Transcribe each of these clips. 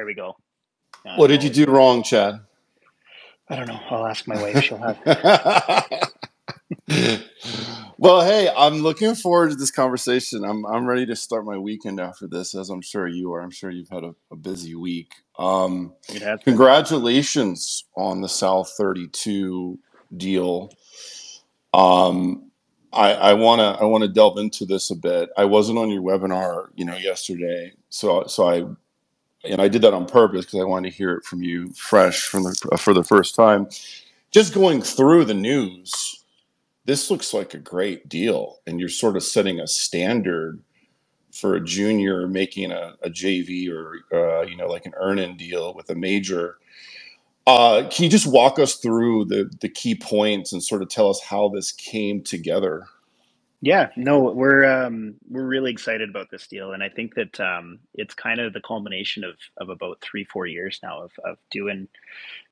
there we go. What did you do wrong, Chad? I don't know. I'll ask my wife. She'll have. Well, hey, I'm looking forward to this conversation. I'm ready to start my weekend after this, as I'm sure you are. I'm sure you've had a busy week. It has been. Congratulations on the South32 deal. I want to delve into this a bit. I wasn't on your webinar, yesterday, so I did that on purpose because I wanted to hear it from you fresh for the first time. Just going through the news, this looks like a great deal, and you're sort of setting a standard for a junior making a JV or like an earn-in deal with a major. Can you just walk us through the key points and sort of tell us how this came together? Yeah, no, we're really excited about this deal, and I think that it's kind of the culmination of about 3-4 years now of doing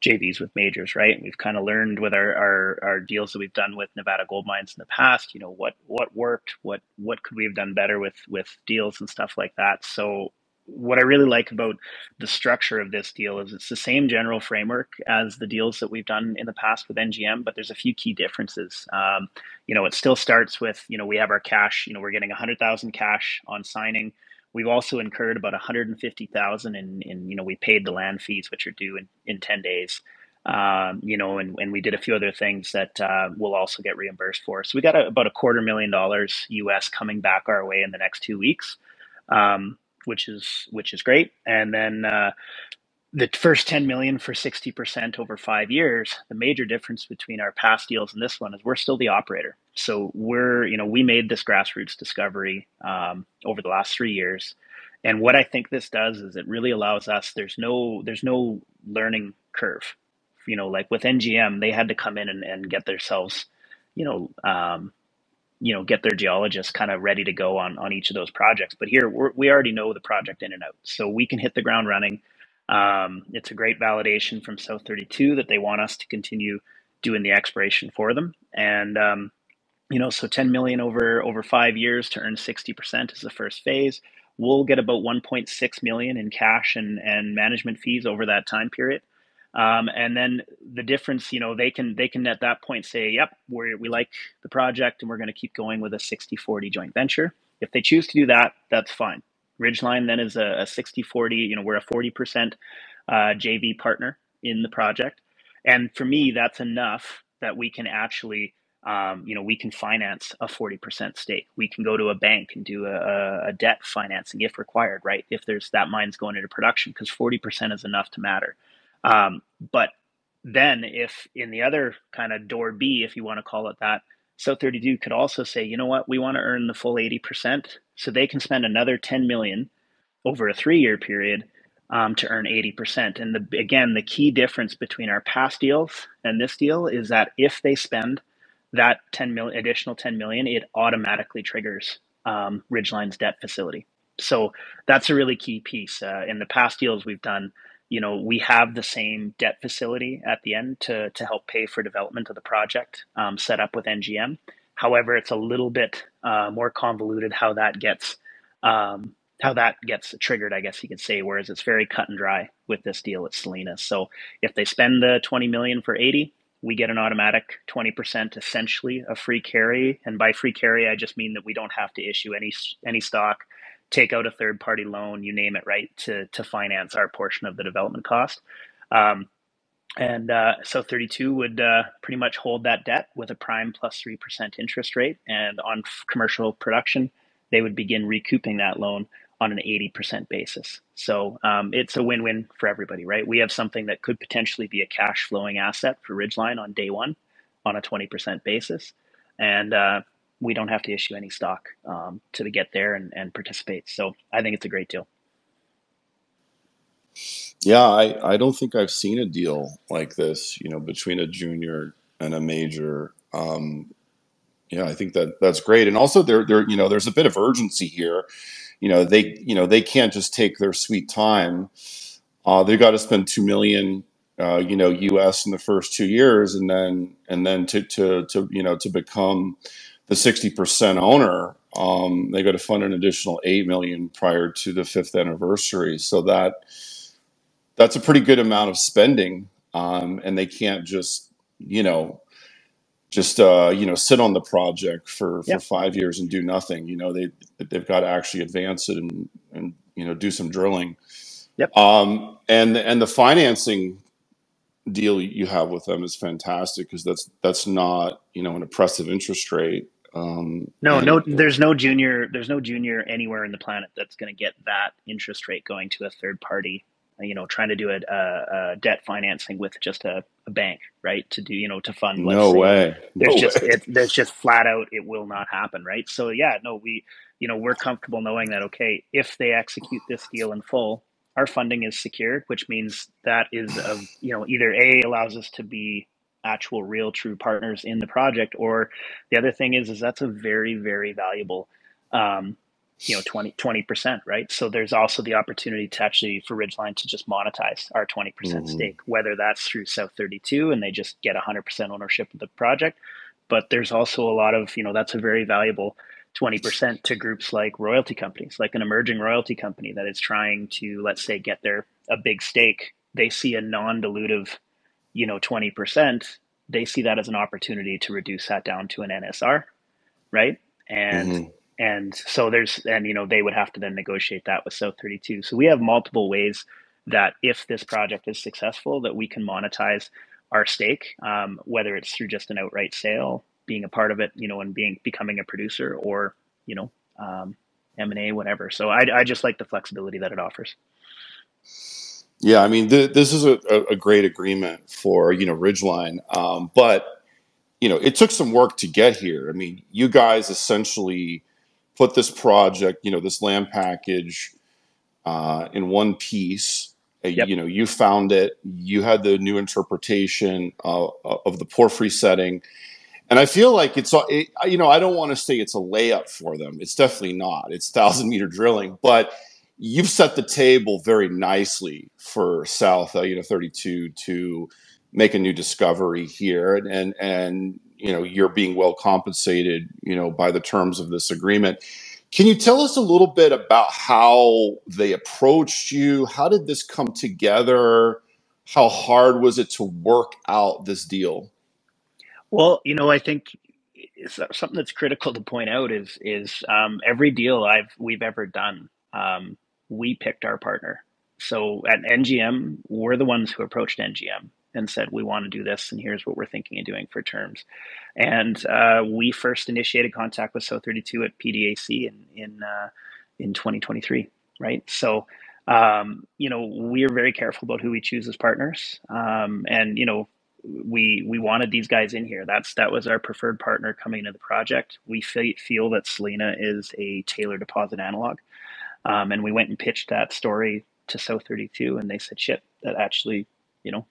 JVs with majors, right? We've kind of learned with our deals that we've done with Nevada Gold Mines in the past, what worked, what could we have done better with deals and stuff like that. So what I really like about the structure of this deal is it's the same general framework as the deals that we've done in the past with NGM, but there's a few key differences. It still starts with, we have our cash, we're getting 100,000 cash on signing. We've also incurred about 150,000 in we paid the land fees, which are due in 10 days. And we did a few other things that we'll also get reimbursed for. So we got about $250,000 US coming back our way in the next 2 weeks, which is great. And then the first 10 million for 60% over 5 years. The major difference between our past deals and this one is we're still the operator. So we made this grassroots discovery over the last 3 years. And what I think this does is it really allows us, there's no learning curve. Like with NGM, they had to come in and get themselves, get their geologists kind of ready to go on each of those projects. But here we already know the project in and out, so we can hit the ground running. It's a great validation from South32 that they want us to continue doing the exploration for them. And, so 10 million over 5 years to earn 60% is the first phase. We'll get about 1.6 million in cash and management fees over that time period. And then the difference, they can at that point say, yep, we like the project and we're going to keep going with a 60-40 joint venture. If they choose to do that, that's fine. Ridgeline then is a 60-40, we're a 40% JV partner in the project. And for me, that's enough that we can actually, we can finance a 40% stake. We can go to a bank and do a debt financing if required, right? If there's that mine's going into production, because 40% is enough to matter. But then if in the other kind of door B, if you want to call it that, South32 could also say, you know what, we want to earn the full 80%. So they can spend another 10 million over a 3-year period to earn 80%. And again, the key difference between our past deals and this deal is that if they spend that additional 10 million, it automatically triggers Ridgeline's debt facility. So that's a really key piece. In the past deals we've done, we have the same debt facility at the end to help pay for development of the project set up with NGM. However, it's a little bit more convoluted how that gets triggered, I guess you could say, whereas it's very cut and dry with this deal at Selena. So if they spend the 20 million for 80, we get an automatic 20%, essentially a free carry. And by free carry, I just mean that we don't have to issue any stock, take out a third-party loan, you name it, right, to finance our portion of the development cost. And South32 would pretty much hold that debt with a prime plus 3% interest rate. And on commercial production, they would begin recouping that loan on an 80% basis. So it's a win-win for everybody, right? We have something that could potentially be a cash flowing asset for Ridgeline on day one on a 20% basis. And we don't have to issue any stock to get there and participate. So I think it's a great deal. Yeah, I don't think I've seen a deal like this, between a junior and a major. Yeah, I think that's great. And also there's a bit of urgency here. They can't just take their sweet time. They've got to spend 2 million US in the first 2 years, and then to become the 60% owner, they got to fund an additional 8 million prior to the 5th anniversary. So that that's a pretty good amount of spending, and they can't just you know sit on the project for Yep. 5 years and do nothing. They've got to actually advance it and do some drilling. Yep. And the financing deal you have with them is fantastic because that's not an oppressive interest rate. No, And no, there's no junior anywhere in the planet that's going to get that interest rate going to a third party, trying to do a debt financing with just a bank, right? To do, to fund, let's no say, way, no way. there's just flat out, it will not happen, right? So yeah, no, we're comfortable knowing that, okay, if they execute this deal in full, our funding is secured, which means that is either A, allows us to be actual real true partners in the project, or the other thing is that's a very, very valuable, um, 20%, right? So there's also the opportunity to actually, for Ridgeline, to just monetize our 20% Hmm. stake, whether that's through South32 and they just get 100% ownership of the project. But there's also a lot of, that's a very valuable 20% to groups like royalty companies, like an emerging royalty company that is trying to, let's say, get a big stake. They see a non-dilutive 20%, they see that as an opportunity to reduce that down to an NSR, right? And Hmm. and so they would have to then negotiate that with South32. So we have multiple ways that if this project is successful, that we can monetize our stake, whether it's through just an outright sale, being a part of it, and becoming a producer, or you know, M&A, whatever. So I just like the flexibility that it offers. Yeah, I mean, this is a great agreement for Ridgeline, but it took some work to get here. I mean, you guys essentially put this project, this land package, in one piece. Yep. You found it. You had the new interpretation of the porphyry setting, and I feel like I don't want to say it's a layup for them. It's definitely not. It's 1,000-meter drilling, but you've set the table very nicely for South 32 to make a new discovery here, and you're being well compensated by the terms of this agreement. Can you tell us a little bit about how they approached you? How did this come together? How hard was it to work out this deal? Well, I think something that's critical to point out is every deal we've ever done, we picked our partner. So at NGM, we're the ones who approached NGM and said we want to do this, and here's what we're thinking of doing for terms. And we first initiated contact with South32 at PDAC in 2023, right? So we are very careful about who we choose as partners, and we wanted these guys in here. That was our preferred partner coming into the project. We feel that Selena is a Taylor deposit analog, and we went and pitched that story to South32, and they said, "Shit, that actually,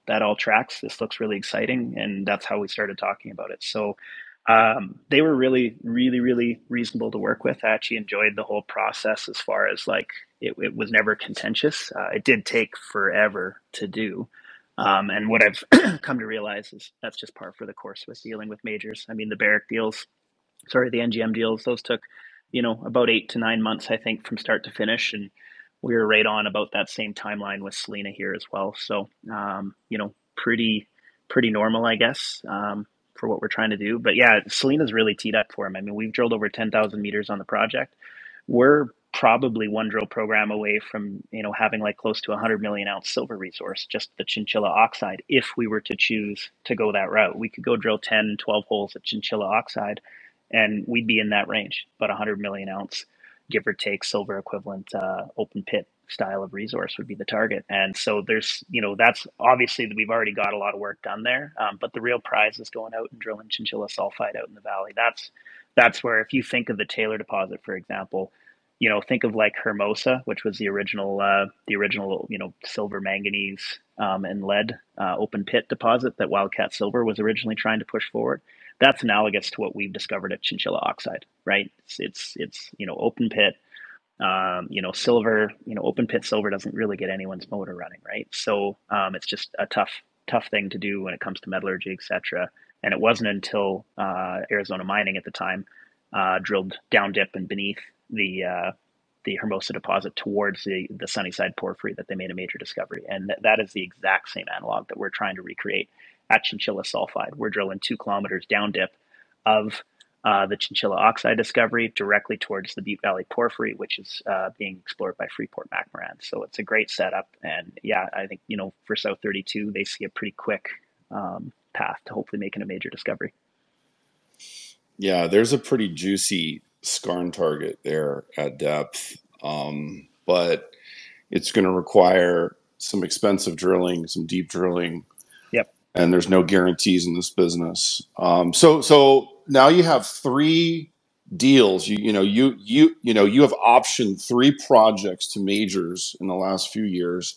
that all tracks. This looks really exciting," and that's how we started talking about it. So they were really, really, really reasonable to work with. I actually enjoyed the whole process as far as like it was never contentious. It did take forever to do. And what I've come to realize is that's just par for the course with dealing with majors. I mean, the NGM deals, those took, about 8 to 9 months, I think, from start to finish. And we were right on about that same timeline with Selena here as well. So, pretty normal, I guess, for what we're trying to do. But yeah, Selena's really teed up for him. I mean, we've drilled over 10,000 meters on the project. We're probably one drill program away from having like close to 100 million ounce silver resource, just the chinchilla oxide. If we were to choose to go that route, we could go drill 10, 12 holes at chinchilla oxide, and we'd be in that range, about 100 million ounce, give or take, silver equivalent, open pit style of resource would be the target. And so there's, that's obviously that we've already got a lot of work done there, but the real prize is going out and drilling chinchilla sulfide out in the valley. That's where, if you think of the Taylor deposit, for example, think of like Hermosa, which was the original, silver, manganese, and lead open pit deposit that Wildcat Silver was originally trying to push forward. That's analogous to what we've discovered at Chinchilla Oxide, right? It's open pit, silver. Open pit silver doesn't really get anyone's motor running, right? So it's just a tough thing to do when it comes to metallurgy, etc. And it wasn't until Arizona Mining at the time drilled down dip and beneath the Hermosa deposit towards the Sunnyside porphyry that they made a major discovery. And that is the exact same analog that we're trying to recreate at Chinchilla sulfide. We're drilling 2 kilometers down dip of the Chinchilla oxide discovery directly towards the Butte Valley porphyry, which is being explored by Freeport-McMoRan. So it's a great setup. And yeah, I think, for South32, they see a pretty quick path to hopefully making a major discovery. Yeah, there's a pretty juicy skarn target there at depth, but it's going to require some expensive drilling, some deep drilling. Yep. And there's no guarantees in this business. So now you have 3 deals. You have optioned 3 projects to majors in the last few years.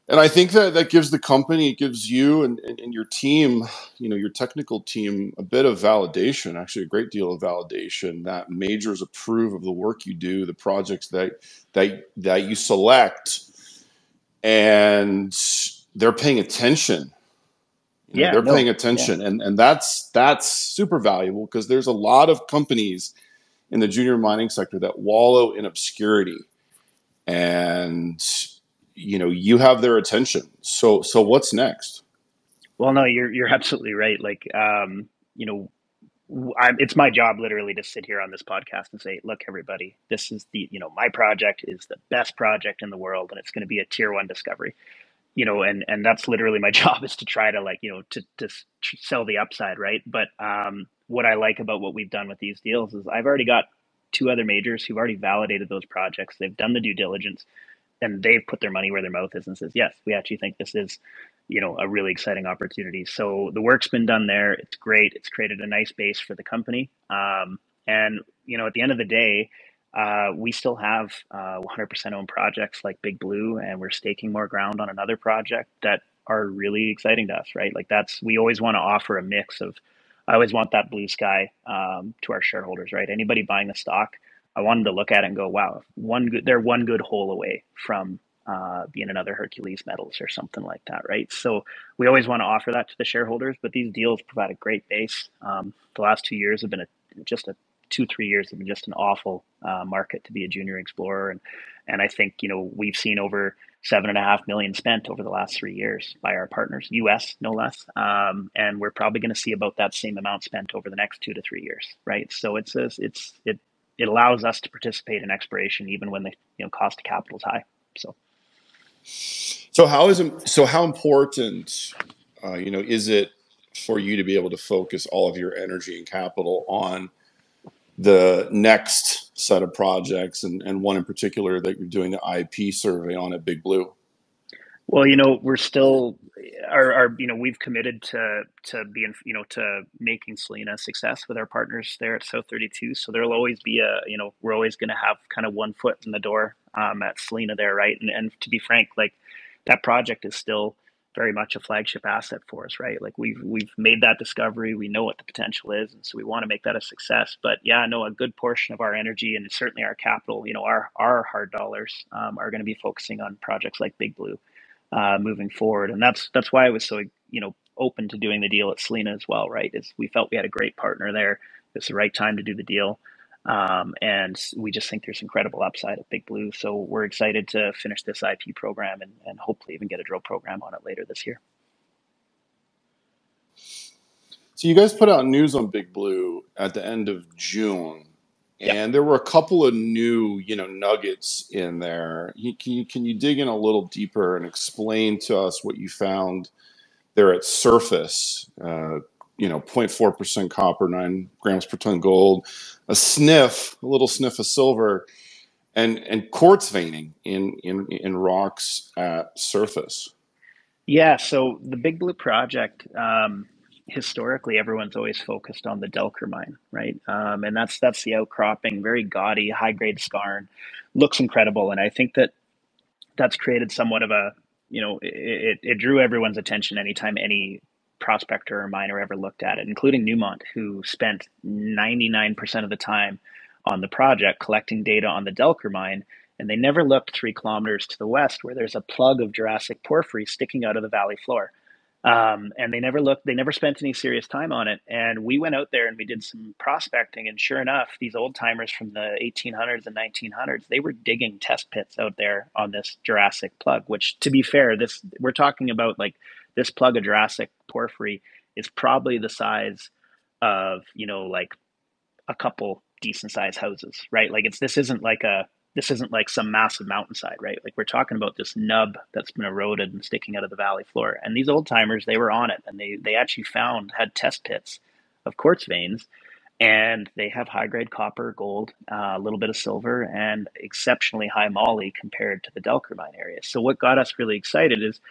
And I think that gives the company, it gives you and your team, your technical team, a bit of validation, actually a great deal of validation that majors approve of the work you do, the projects that you select, and they're paying attention. They're paying attention, and that's super valuable, because there's a lot of companies in the junior mining sector that wallow in obscurity, and you have their attention. So what's next? Well, no, you're absolutely right. Like, it's my job literally to sit here on this podcast and say, look, everybody, this is my project is the best project in the world, and it's going to be a tier 1 discovery. And that's literally my job, is to try to to sell the upside, right? But what I like about what we've done with these deals is I've already got 2 other majors who've already validated those projects. They've done the due diligence, and they've put their money where their mouth is and says, yes, we actually think this is, a really exciting opportunity. So the work's been done there. It's great. It's created a nice base for the company. And at the end of the day, we still have 100% owned projects like Big Blue, and we're staking more ground on another project that are really exciting to us, right? Like we always want to offer a mix of, I always want that blue sky to our shareholders, right? Anybody buying the stock, I want them to look at it and go, wow, they're one good hole away from being another Hercules Metals or something like that, right? So we always want to offer that to the shareholders, but these deals provide a great base. The last 2 years have been just a 2-3 years have been just an awful market to be a junior explorer, and I think we've seen over $7.5 million spent over the last 3 years by our partners, US no less, and we're probably going to see about that same amount spent over the next 2 to 3 years, right? So it allows us to participate in exploration even when the cost of capital is high. So how important is it for you to be able to focus all of your energy and capital on the next set of projects, and one in particular that you're doing the IP survey on at Big Blue? Well, we're still we've committed to being, to making Selena a success with our partners there at South32. So there'll always be we're always going to have kind of one foot in the door at Selena there, right? And to be frank, like, that project is still very much a flagship asset for us, right? Like, we've made that discovery, we know what the potential is, and so we want to make that a success. But yeah, no, a good portion of our energy and certainly our capital, our hard dollars are going to be focusing on projects like Big Blue moving forward. And that's why I was so open to doing the deal at Selena as well, right? Is we felt we had a great partner there. It's the right time to do the deal. And we just think there's incredible upside at Big Blue. So we're excited to finish this IP program and hopefully even get a drill program on it later this year. So you guys put out news on Big Blue at the end of June, and there were a couple of new, nuggets in there. Can you dig in a little deeper and explain to us what you found there at surface? 0.4% copper, 9 grams per ton gold, a little sniff of silver, and quartz veining in rocks at surface. Yeah. So the Big Blue project, historically, everyone's always focused on the Delker mine, right? And that's the outcropping, very gaudy, high grade skarn, looks incredible, and I think that's created somewhat of a, it drew everyone's attention anytime any prospector or miner ever looked at it, including Newmont, who spent 99% of the time on the project collecting data on the Delker mine, and they never looked 3 kilometers to the west where there's a plug of Jurassic porphyry sticking out of the valley floor. And they never spent any serious time on it. And we went out there and we did some prospecting. And sure enough, these old timers from the 1800s and 1900s, they were digging test pits out there on this Jurassic plug, which to be fair, we're talking about like this plug of Jurassic porphyry is probably the size of, like a couple decent sized houses, right? Like this isn't like some massive mountainside, right? Like we're talking about this nub that's been eroded and sticking out of the valley floor. And these old timers, they were on it, and they actually had test pits of quartz veins, and they have high grade copper, gold, a little bit of silver, and exceptionally high moly compared to the Delker mine area. So what got us really excited is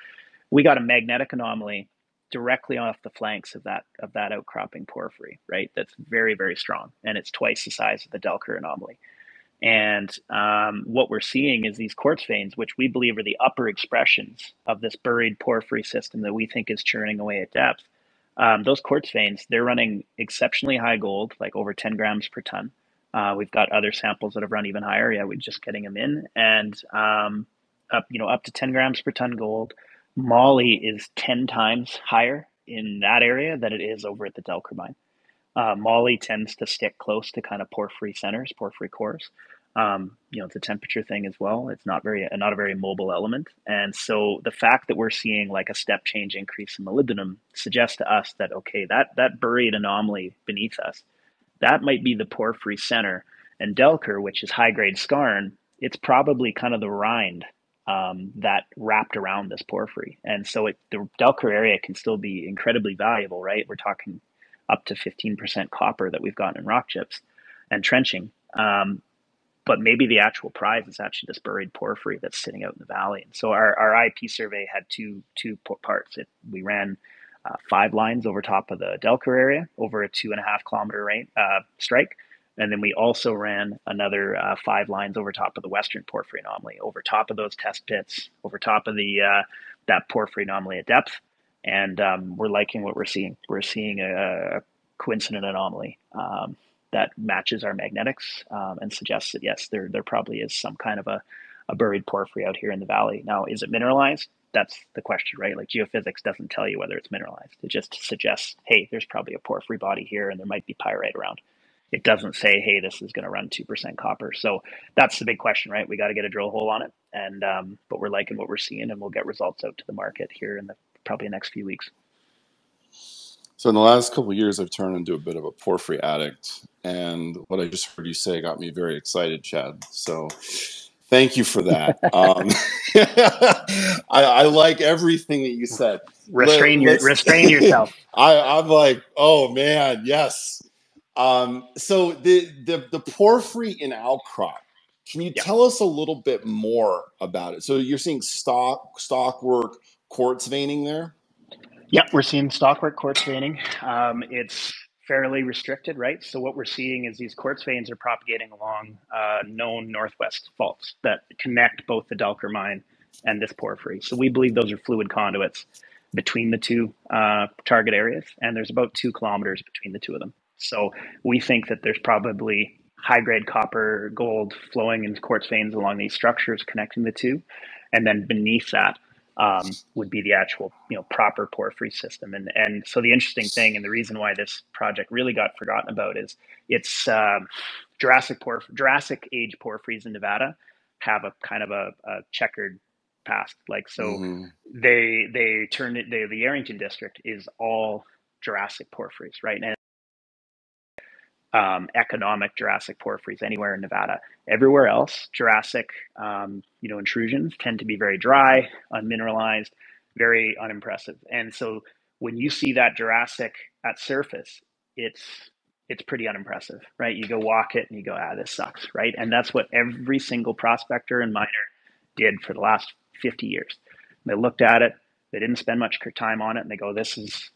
we got a magnetic anomaly directly off the flanks of that outcropping porphyry, right? That's very, very strong, and it's twice the size of the Delker anomaly. And what we're seeing is these quartz veins, which we believe are the upper expressions of this buried porphyry system that we think is churning away at depth. Those quartz veins, they're running exceptionally high gold, like over 10 grams per ton. We've got other samples that have run even higher. Yeah, we're just getting them in, and up to 10 grams per ton gold. Moly is 10 times higher in that area than it is over at the Delker mine. Moly tends to stick close to kind of porphyry centers, porphyry cores. It's a temperature thing as well. It's not a very mobile element, and so the fact that we're seeing like a step change increase in molybdenum suggests to us that okay, that buried anomaly beneath us, that might be the porphyry center, and Delker, which is high grade skarn, it's probably kind of the rind that wrapped around this porphyry, and so the Delker area can still be incredibly valuable, right? We're talking up to 15% copper that we've gotten in rock chips and trenching. But maybe the actual prize is actually this buried porphyry that's sitting out in the valley. And so our IP survey had two parts. We ran 5 lines over top of the Delker area over a 2.5 kilometer strike. And then we also ran another 5 lines over top of the Western porphyry anomaly, over top of those test pits, over top of that porphyry anomaly at depth. And we're liking what we're seeing. We're seeing a coincident anomaly that matches our magnetics and suggests that yes, there probably is some kind of a buried porphyry out here in the valley. Now, is it mineralized? That's the question, right? Like geophysics doesn't tell you whether it's mineralized. It just suggests, hey, there's probably a porphyry body here, and there might be pyrite around. It doesn't say, hey, this is going to run 2% copper. So that's the big question, right? We got to get a drill hole on it, and but we're liking what we're seeing, and we'll get results out to the market here in probably the next few weeks. So in the last couple of years, I've turned into a bit of a porphyry addict, and what I just heard you say got me very excited, Chad. So thank you for that. I like everything that you said. Restrain yourself. I'm like, oh man, yes. So the porphyry in outcrop. Can you tell us a little bit more about it? So you're seeing stockwork quartz veining there? Yeah, we're seeing stockwork quartz veining. It's fairly restricted, right? So what we're seeing is these quartz veins are propagating along known northwest faults that connect both the Delker mine and this porphyry. So we believe those are fluid conduits between the two target areas, and there's about 2 kilometers between the two of them. So we think that there's probably high-grade copper, gold flowing in quartz veins along these structures connecting the two, and then beneath that would be the actual, proper porphyry system. And so the interesting thing, and the reason why this project really got forgotten about, is it's Jurassic age porphyries in Nevada have a kind of a checkered past. Like so, they turn it. The Arrington district is all Jurassic porphyries, right? And economic Jurassic porphyries anywhere in Nevada. Everywhere else, Jurassic, intrusions tend to be very dry, unmineralized, very unimpressive. And so when you see that Jurassic at surface, it's pretty unimpressive, right? You go walk it and you go, this sucks, right? And that's what every single prospector and miner did for the last 50 years. They looked at it, they didn't spend much time on it, and they go, this is,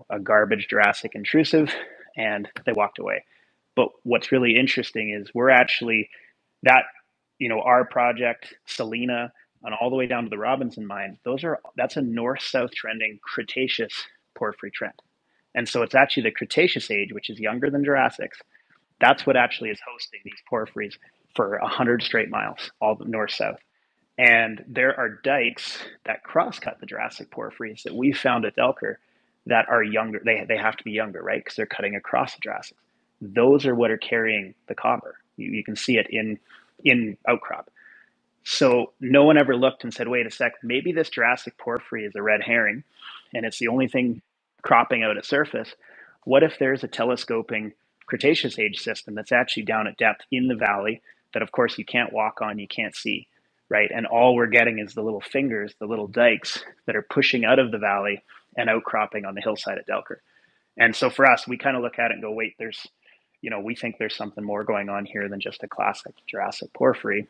a garbage Jurassic intrusive, and they walked away. But what's really interesting is we're actually that, our project, Selena, and all the way down to the Robinson mine, that's a north-south trending Cretaceous porphyry trend. And so it's actually the Cretaceous age, which is younger than Jurassic's. That's what actually is hosting these porphyries for 100 straight miles, all north-south. And there are dikes that cross-cut the Jurassic porphyries that we found at Delker that are younger. They have to be younger, right? Because they're cutting across the Jurassic. Those are what are carrying the copper. You can see it in outcrop. So no one ever looked and said, wait a sec, maybe this Jurassic porphyry is a red herring and it's the only thing cropping out at surface. What if there's a telescoping Cretaceous age system that's actually down at depth in the valley that, of course, you can't walk on, you can't see, right? And all we're getting is the little fingers, the little dikes that are pushing out of the valley and outcropping on the hillside at Delker. And so for us, we kind of look at it and go, wait, we think there's something more going on here than just a classic Jurassic porphyry.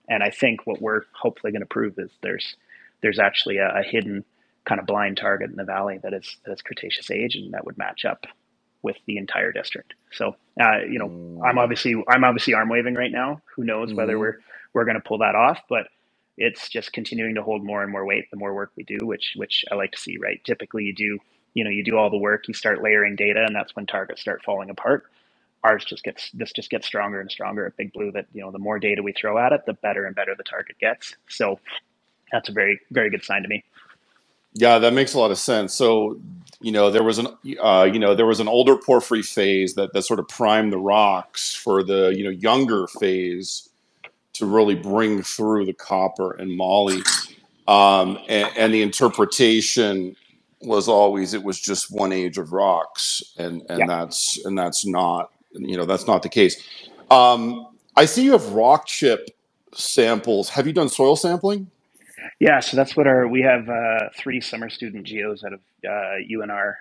And I think what we're hopefully going to prove is there's actually a hidden kind of blind target in the valley that is Cretaceous age, and that would match up with the entire district. So I'm obviously arm waving right now. Who knows whether Mm-hmm. we're going to pull that off, but it's just continuing to hold more and more weight the more work we do, which I like to see. Right? Typically, you do all the work, you start layering data, and that's when targets start falling apart. Ours just gets stronger and stronger at Big Blue. That the more data we throw at it, the better and better the target gets. So that's a very very good sign to me. Yeah, that makes a lot of sense. So, there was an older porphyry phase that sort of primed the rocks for the younger phase to really bring through the copper and moly. And the interpretation was always it was just one age of rocks, and Yeah. that's not that's not the case. I see you have rock chip samples. Have you done soil sampling? Yeah, so that's what we have three summer student geos out of UNR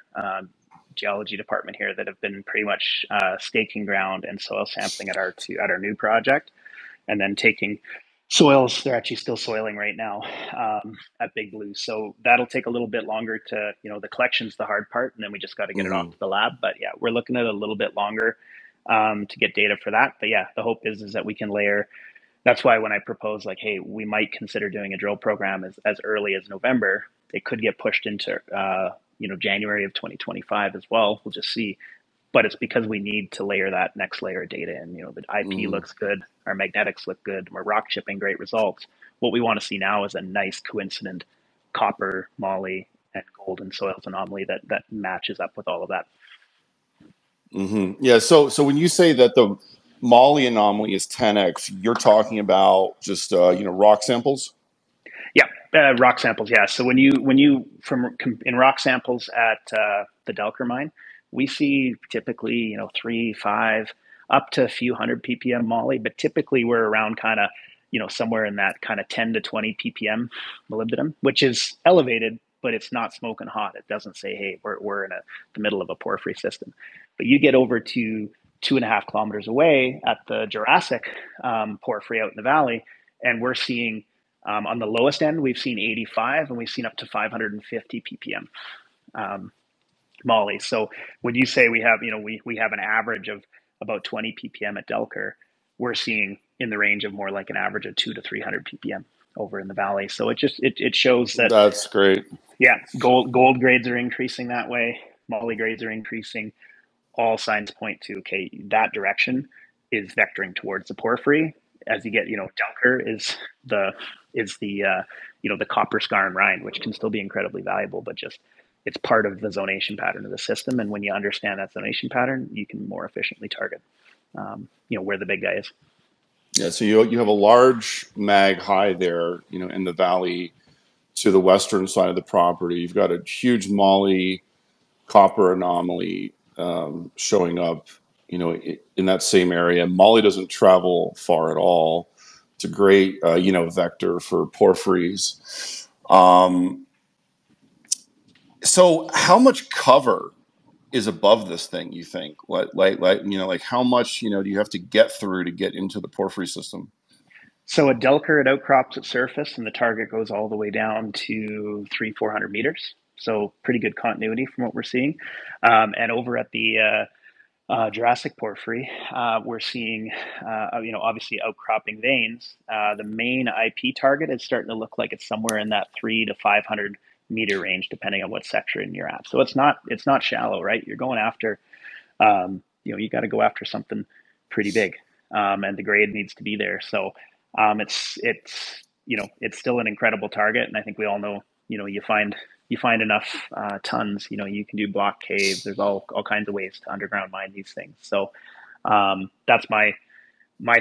geology department here that have been pretty much staking ground and soil sampling at our new project, and then taking soils. They're actually still soiling right now at Big Blue, so that'll take a little bit longer to the collection's the hard part, and then we just got to get it off Mm-hmm. to the lab. But yeah, we're looking at a little bit longer to get data for that. But yeah, the hope is that we can layer. That's why when I propose like, hey, we might consider doing a drill program as early as November, it could get pushed into January of 2025 as well. We'll just see. But it's because we need to layer that next layer of data. And the IP Mm-hmm. looks good, our magnetics look good, we're rock chipping great results. What we want to see now is a nice coincident copper, moly, and gold and soils anomaly that matches up with all of that. Mm-hmm. Yeah. So when you say that the Molly anomaly is 10x, you're talking about just rock samples. Yeah, rock samples. Yeah. So when you from in rock samples at the Delker mine, we see typically 3, 5, up to a few hundred ppm moly, but typically we're around kind of somewhere in that kind of 10 to 20 ppm molybdenum, which is elevated, but it's not smoking hot. It doesn't say, hey, we're in the middle of a porphyry system. But you get over to 2.5 kilometers away at the Jurassic porphyry out in the valley, and we're seeing on the lowest end, we've seen 85 and we've seen up to 550 ppm um, moly. So when you say we have an average of about 20 ppm at Delker, we're seeing in the range of more like an average of 200 to 300 ppm over in the valley. So it shows that That's great. yeah, gold grades are increasing that way. Moly grades are increasing. All signs point to okay, that direction is vectoring towards the porphyry. As you get, Delker the the copper scar and rind, which can still be incredibly valuable, but just it's part of the zonation pattern of the system. And when you understand that zonation pattern, you can more efficiently target, where the big guy is. Yeah. So you have a large mag high there, in the valley to the western side of the property. You've got a huge Molly copper anomaly showing up, in that same area. Molly doesn't travel far at all. It's a great, vector for porphyries. So how much cover is above this thing, you think? Like how much, do you have to get through to get into the porphyry system? So at Delker, it outcrops at surface, and the target goes all the way down to 300-400 meters. So pretty good continuity from what we're seeing. And over at the Jurassic porphyry, we're seeing, obviously outcropping veins. The main IP target is starting to look like it's somewhere in that 300 to 500 meter range, depending on what section you're at. So it's not shallow, right? You're going after, you got to go after something pretty big, and the grade needs to be there. So it's it's still an incredible target. And I think we all know, you find enough tons, you can do block caves. There's all kinds of ways to underground mine these things. So that's my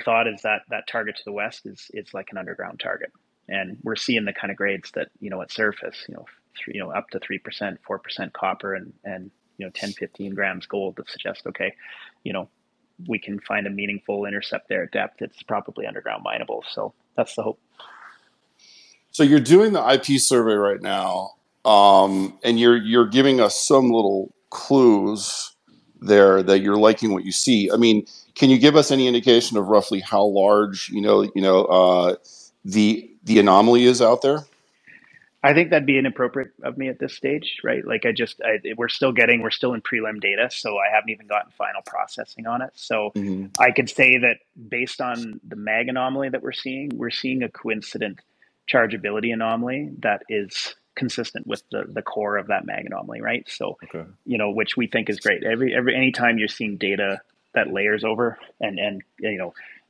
thought, is that that target to the west is it's like an underground target, and we're seeing the kind of grades that at surface, up to 3%, 4% copper, and 10, 15 grams gold, that suggest okay, we can find a meaningful intercept there at depth. It's probably underground mineable. So that's the hope. So you're doing the IP survey right now, and you're giving us some little clues there that you're liking what you see. I mean, can you give us any indication of roughly how large the anomaly is out there? I think that'd be inappropriate of me at this stage, right? Like we're still in prelim data, so I haven't even gotten final processing on it. So Mm-hmm. I could say that based on the mag anomaly that we're seeing a coincident chargeability anomaly that is consistent with the core of that mag anomaly, right? So, Okay. which we think is great. Anytime you're seeing data that layers over and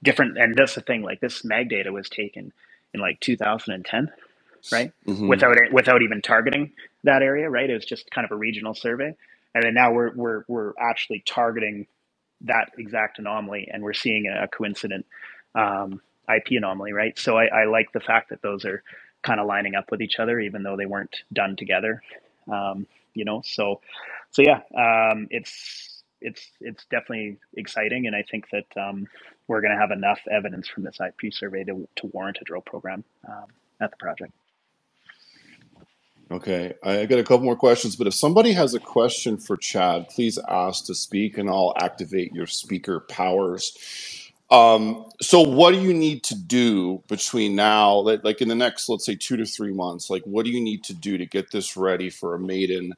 different, and that's the thing, like this mag data was taken in like 2010, right? Mm-hmm. Without even targeting that area, right? It was just kind of a regional survey, and then now we're actually targeting that exact anomaly, and we're seeing a coincident IP anomaly, right? So I like the fact that those are kind of lining up with each other, even though they weren't done together. So yeah, it's definitely exciting, and I think that we're going to have enough evidence from this IP survey to warrant a drill program at the project. Okay, I got a couple more questions, but if somebody has a question for Chad, please ask to speak and I'll activate your speaker powers. So what do you need to do between now, like in the next, let's say 2 to 3 months, like what do you need to do to get this ready for a maiden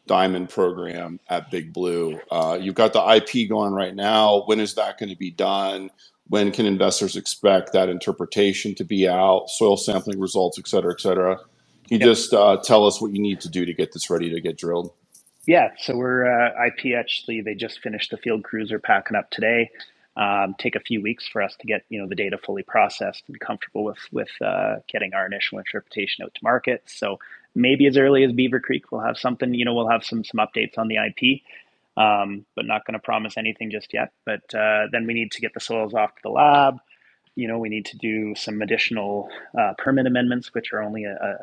diamond program at Big Blue? You've got the IP going right now. When is that going to be done? When can investors expect that interpretation to be out, soil sampling results, et cetera, et cetera? Can you just tell us what you need to do to get this ready to get drilled? Yeah, so we're IP actually. They just finished the field cruiser packing up today. Take a few weeks for us to get the data fully processed and comfortable with getting our initial interpretation out to market. So maybe as early as Beaver Creek, we'll have something. We'll have some updates on the IP, but not going to promise anything just yet. But then we need to get the soils off to the lab. We need to do some additional permit amendments, which are only a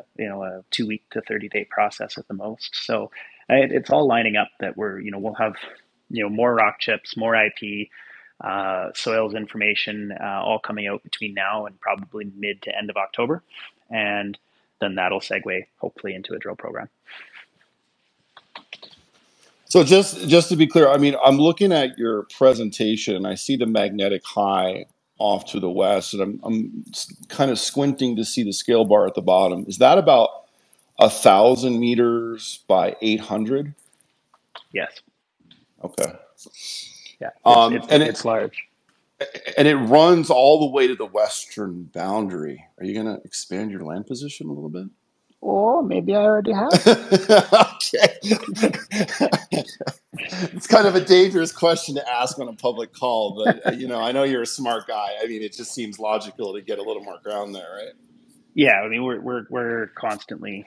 2 week to 30-day process at the most. So it's all lining up that we'll have more rock chips, more IP, soils information, all coming out between now and probably mid to end of October, and then that'll segue hopefully into a drill program. So just to be clear, I mean, I'm looking at your presentation and I see the magnetic high off to the west, and I'm kind of squinting to see the scale bar at the bottom. Is that about 1,000 meters by 800? Yes. Okay. Yeah. And It's large. it runs all the way to the western boundary. Are you going to expand your land position a little bit? Oh, maybe I already have. Okay. It's kind of a dangerous question to ask on a public call, but I know you're a smart guy. I mean, it just seems logical to get a little more ground there, right? Yeah, I mean we're constantly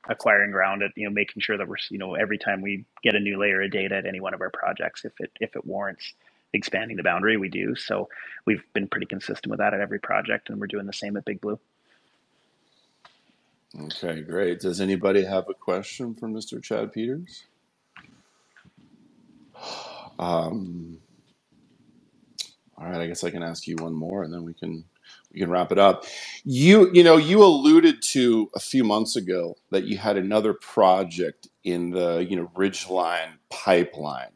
acquiring ground at making sure that we're every time we get a new layer of data at any one of our projects, if it warrants expanding the boundary, we do. So we've been pretty consistent with that at every project, and we're doing the same at Big Blue. Okay, great. Does anybody have a question for Mr. Chad Peters? All right, I guess I can ask you one more, and then we can wrap it up. You alluded to a few months ago that you had another project in the Ridgeline pipeline.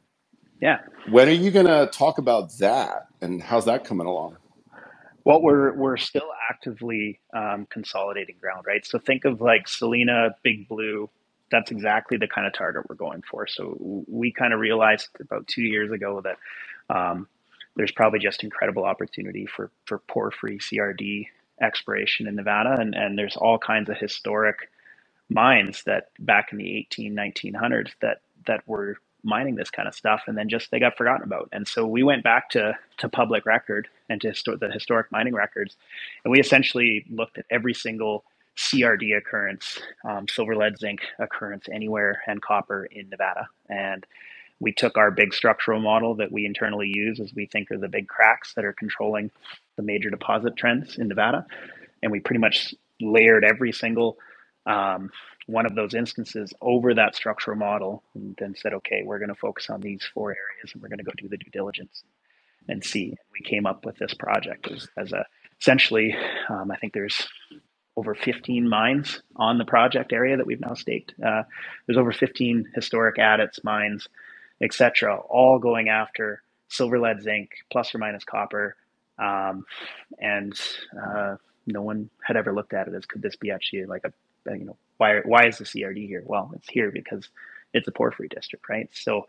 Yeah. When are you going to talk about that, and how's that coming along? Well, we're still actively consolidating ground, right? So think of like Selena, Big Blue. That's exactly the kind of target we're going for. So we kind of realized about 2 years ago that there's probably just incredible opportunity for porphyry CRD exploration in Nevada, and there's all kinds of historic mines that back in the 1900s that were mining this kind of stuff, and then just they got forgotten about. And so we went back to public record and to the historic mining records, and we essentially looked at every single CRD occurrence, silver, lead, zinc occurrence anywhere, and copper in Nevada. And we took our big structural model that we internally use, as we think are the big cracks that are controlling the major deposit trends in Nevada, and we pretty much layered every single one of those instances over that structural model, and then said, okay, we're going to focus on these 4 areas, and we're going to go do the due diligence and see. We came up with this project as a essentially, I think there's over 15 mines on the project area that we've now staked. There's over 15 historic adits, mines, etc., all going after silver, lead, zinc, plus or minus copper, and no one had ever looked at it as, could this be actually like why is the CRD here? Well, it's here because it's a porphyry district, right? So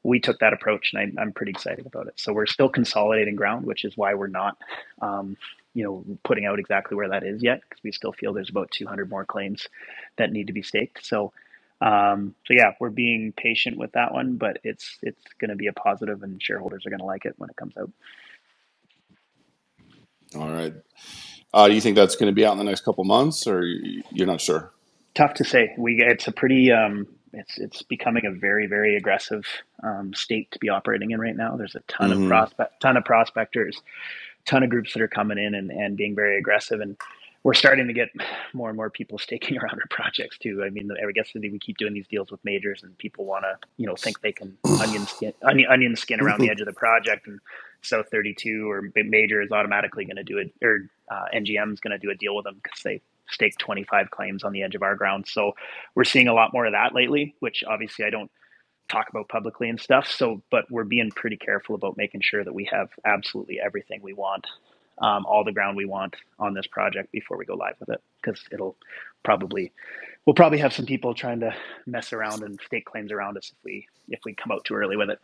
we took that approach, and I'm pretty excited about it. So we're still consolidating ground, which is why we're not, putting out exactly where that is yet, because we still feel there's about 200 more claims that need to be staked. So yeah, we're being patient with that one, but it's going to be a positive, and shareholders are going to like it when it comes out. All right. Do you think that's going to be out in the next couple months, or you're not sure? Tough to say. It's a pretty it's becoming a very, very aggressive state to be operating in right now. There's a ton of prospectors, ton of groups that are coming in and being very aggressive, and we're starting to get more and more people staking around our projects too. I mean, I guess we keep doing these deals with majors, and people want to, think they can onion skin around the edge of the project, and South32 or major is automatically going to do it, or NGM is going to do a deal with them because they staked 25 claims on the edge of our ground. So we're seeing a lot more of that lately, which obviously I don't talk about publicly and stuff. So, but we're being pretty careful about making sure that we have absolutely everything we want, all the ground we want on this project before we go live with it, because we'll probably have some people trying to mess around and stake claims around us if we come out too early with it.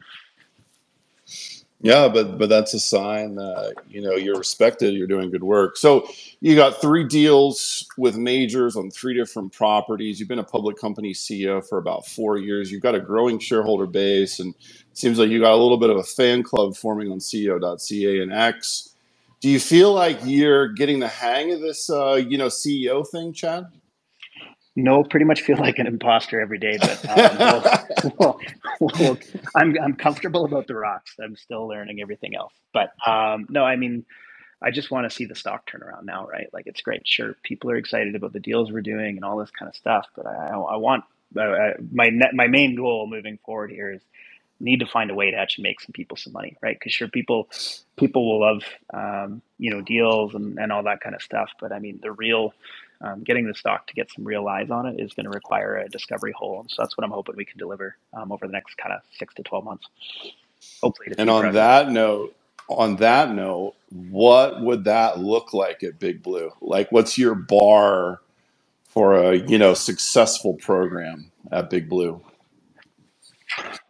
Yeah, but that's a sign that you're respected. You're doing good work. So you got 3 deals with majors on 3 different properties. You've been a public company CEO for about 4 years. You've got a growing shareholder base, and it seems like you got a little bit of a fan club forming on CEO.ca and X. Do you feel like you're getting the hang of this, CEO thing, Chad? No, pretty much feel like an imposter every day, but I'm comfortable about the rocks. I'm still learning everything else, but no, I mean, I just want to see the stock turn around now, right? Like, it's great. Sure, people are excited about the deals we're doing and all this kind of stuff, but I want my main goal moving forward here is need to find a way to actually make some people some money, right? Because sure, people will love deals and all that kind of stuff, but I mean, the real getting the stock to get some real eyes on it is going to require a discovery hole. So that's what I'm hoping we can deliver over the next kind of 6 to 12 months. Hopefully. And on that note, what would that look like at Big Blue? Like, what's your bar for a successful program at Big Blue?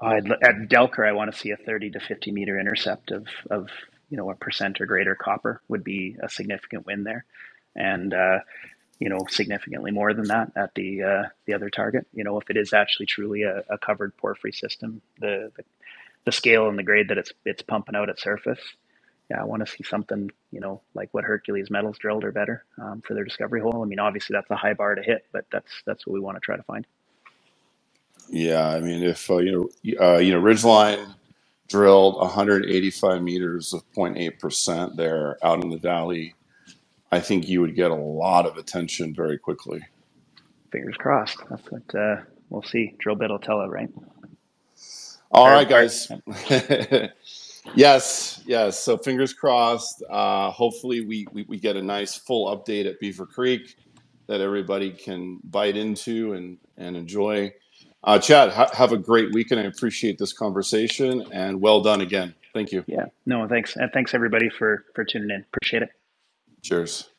At Delker, I want to see a 30 to 50 meter intercept of a % or greater copper would be a significant win there, and significantly more than that at the other target. If it is actually truly a covered porphyry system, the scale and the grade that it's pumping out at surface. Yeah, I want to see something, like what Hercules Metals drilled or better for their discovery hole. I mean, obviously that's a high bar to hit, but that's what we want to try to find. Yeah, I mean, if Ridgeline drilled 185 meters of 0.8% there out in the valley, I think you would get a lot of attention very quickly. Fingers crossed. That's what we'll see. Drill bit will tell it, right? All right, guys. Yes. So fingers crossed. Hopefully we get a nice full update at Beaver Creek that everybody can bite into and enjoy. Chad, have a great weekend. I appreciate this conversation, and well done again. Thank you. Yeah. No, thanks. And thanks everybody for tuning in. Appreciate it. Cheers.